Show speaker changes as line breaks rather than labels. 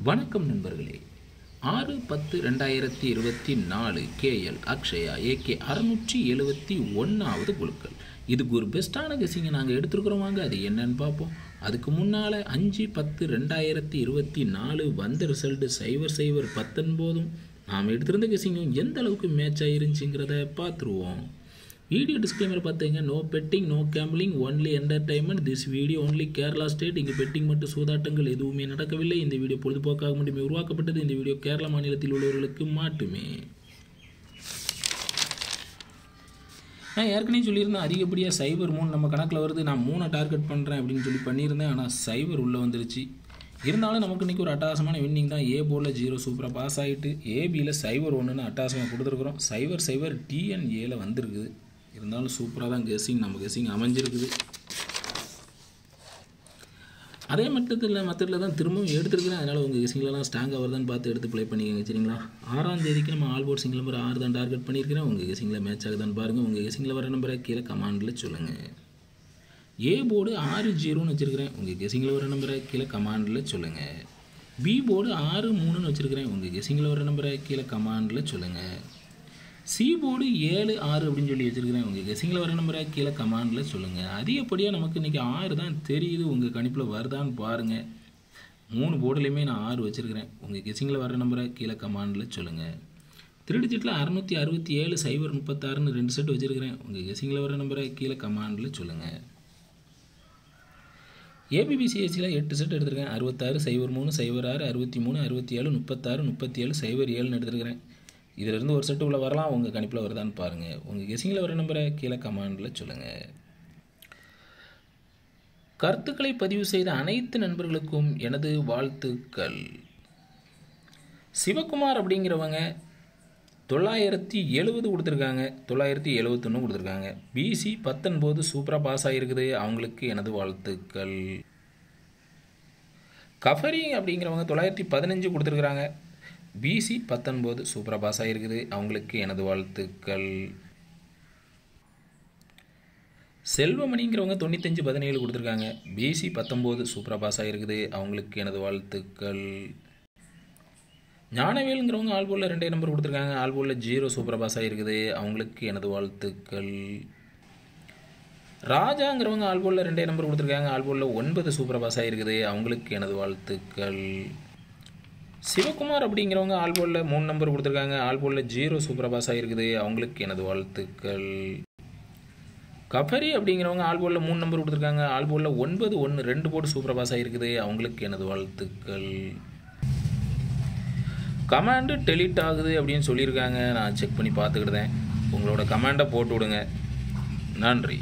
வணக்கம் நண்பர்களே. 6/10/2024 KL Akshaya AK 671வது குழுக்கள். இதுக்கு ஒரு பெஸ்ட்டான கெஸிங்கை நாங்கள் எடுத்துருக்குறோம். வாங்க அது என்னன்னு பார்ப்போம். அதுக்கு முன்னால் 5/10/2024 வந்த ரிசல்ட்டு 0019 நாம் எடுத்திருந்த கெஸிங்கும் எந்த அளவுக்கு மேட்ச் ஆயிருந்துச்சுங்கிறத பார்த்துருவோம். வீடியோ டிஸ்க்ளைமர் பார்த்தீங்க. No betting, no gambling, only entertainment. This video only Kerala state. இங்கே பெட்டிங் மற்றும் சூதாட்டங்கள் எதுவுமே நடக்கவில்லை. இந்த வீடியோ பொழுதுபோக்காக மட்டுமே உருவாக்கப்பட்டது. இந்த வீடியோ கேரளா மாநிலத்தில் உள்ளவர்களுக்கு மட்டுமே. நான் ஏற்கனவே சொல்லியிருந்தேன், அதிகப்படியாக சைபர் 3 நம்ம கணக்கில் வருது. நான் 3 டார்கெட் பண்ணுறேன் அப்படின்னு சொல்லி பண்ணியிருந்தேன். ஆனால் சைபர் உள்ளே வந்துருச்சு. இருந்தாலும் நமக்கு இன்றைக்கி ஒரு அட்டகாசமான வின்னிங் தான். ஏ போர்டில் 0 சூப்பராக பாஸ் ஆகிட்டு, ஏபியில் சைபர் 1ன்னு அட்டகாசமாக கொடுத்துருக்குறோம். சைபர் டிஎன்ஏல வந்திருக்குது. இருந்தாலும் சூப்பராக தான் நம்ம கெஸிங் அமைஞ்சிருக்குது. அதே மற்றத்தில் தான் திரும்பவும் எடுத்துருக்கிறேன். அதனால் உங்கள் கெஸிங்லாம் ஸ்ட்ராங்காக வருதான்னு பார்த்து எடுத்து ப்ளே பண்ணிக்கோங்க. சரிங்களா? 6ஆம் தேதிக்கு நம்ம ஆல் போர்ட் சிங்கிள் நம்பர் 6 தான் டார்கெட் பண்ணியிருக்கிறேன். உங்கள் கெஸிங்கில் மேட்ச் ஆகுதான்னு பாருங்கள். உங்கள் கெஸிங்கில் வர நம்பரை கீழே கமாண்டில் சொல்லுங்கள். ஏ போர்டு 6-0ன்னு வச்சுருக்கிறேன். உங்கள் கெஸிங்கில் வர நம்பரை கீழே கமாண்டில் சொல்லுங்கள். பி போர்டு 6-3ன்னு வச்சுருக்கிறேன். உங்கள் கெஸிங்கில் வர நம்பரை கீழே கமாண்டில் சொல்லுங்கள். சி போர்டு 7-6 அப்படின்னு சொல்லி வச்சுருக்கிறேன். உங்கள் கெஸிங்கில் வர நம்பரை கீழே கமாண்டில் சொல்லுங்கள். அதிகப்படியாக நமக்கு இன்றைக்கி 6 தான் தெரியுது. உங்கள் கணிப்பில் வருதான்னு பாருங்கள். 3 போர்டுலேயுமே நான் 6 வச்சுருக்கிறேன். உங்கள் கெஸிங்கில் வர நம்பரை கீழே கமாண்டில் சொல்லுங்கள். 3 டிஜிட்டில் 667 036ன்னு 2 செட் வச்சுருக்கிறேன். உங்கள் கெஸிங்கில் வர நம்பரை கீழே கமாண்டில் சொல்லுங்கள். ஏபிபிசிஎஸ்சியில் 8 செட் எடுத்துருக்கேன். 66 03 06 63 67 36 37 07ன்னு எடுத்துருக்கிறேன். இதிலிருந்து ஒரு செட்டு உள்ள வரலாம். உங்கள் கணிப்பில் வருதான்னு பாருங்கள். உங்கள் கெஸிங்கில் வர நம்பரை கீழே கமாண்டில் சொல்லுங்கள். கருத்துக்களை பதிவு செய்த அனைத்து நண்பர்களுக்கும் எனது வாழ்த்துக்கள். சிவகுமார் அப்படிங்கிறவங்க 970 கொடுத்துருக்காங்க. 971 கொடுத்துருக்காங்க. பிசி 19 சூப்பராக பாஸ் ஆகிருக்குது. அவங்களுக்கு எனது வாழ்த்துக்கள். கஃபரி அப்படிங்கிறவங்க 915 கொடுத்துருக்குறாங்க. பிசி 19 சூப்பராக பாஸ் ஆகிருக்குது. அவங்களுக்கு எனது வாழ்த்துக்கள். செல்வமணிங்கிறவங்க 9517 கொடுத்துருக்காங்க. பிசி 19 சூப்பராக பாஸ் ஆகிருக்குது. அவங்களுக்கு எனது வாழ்த்துக்கள். ஞானவேலுங்கிறவங்க ஆல்போலில் 2 நம்பர் கொடுத்துருக்காங்க. ஆல்போலில் 0 சூப்பராக பாஸ் ஆகிருக்குது. அவங்களுக்கு எனது வாழ்த்துக்கள். ராஜாங்கிறவங்க ஆல்போலில் 2 நம்பர் கொடுத்துருக்காங்க. ஆல்போலில் 9 சூப்பராக பாஸ் ஆகிருக்குது. அவங்களுக்கு எனது வாழ்த்துக்கள். சிவகுமார் அப்படிங்கிறவங்க ஆல்போலில் 3 நம்பர் கொடுத்துருக்காங்க. ஆல்போலில் 0 சூப்பராக பாஸ் ஆகிருக்குது. அவங்களுக்கு எனது வாழ்த்துக்கள். கஃபரி அப்படிங்கிறவங்க ஆல்போலில் 3 நம்பர் கொடுத்துருக்காங்க. ஆல்போலில் 9 1 2 போர்டு சூப்பராக பாஸ் ஆகிருக்குது. அவங்களுக்கு எனது வாழ்த்துக்கள். கமாண்டு டெலீட் ஆகுது அப்படின்னு சொல்லியிருக்காங்க. நான் செக் பண்ணி பார்த்துக்கிட்டேன். உங்களோட கமாண்டை போட்டு விடுங்க. நன்றி.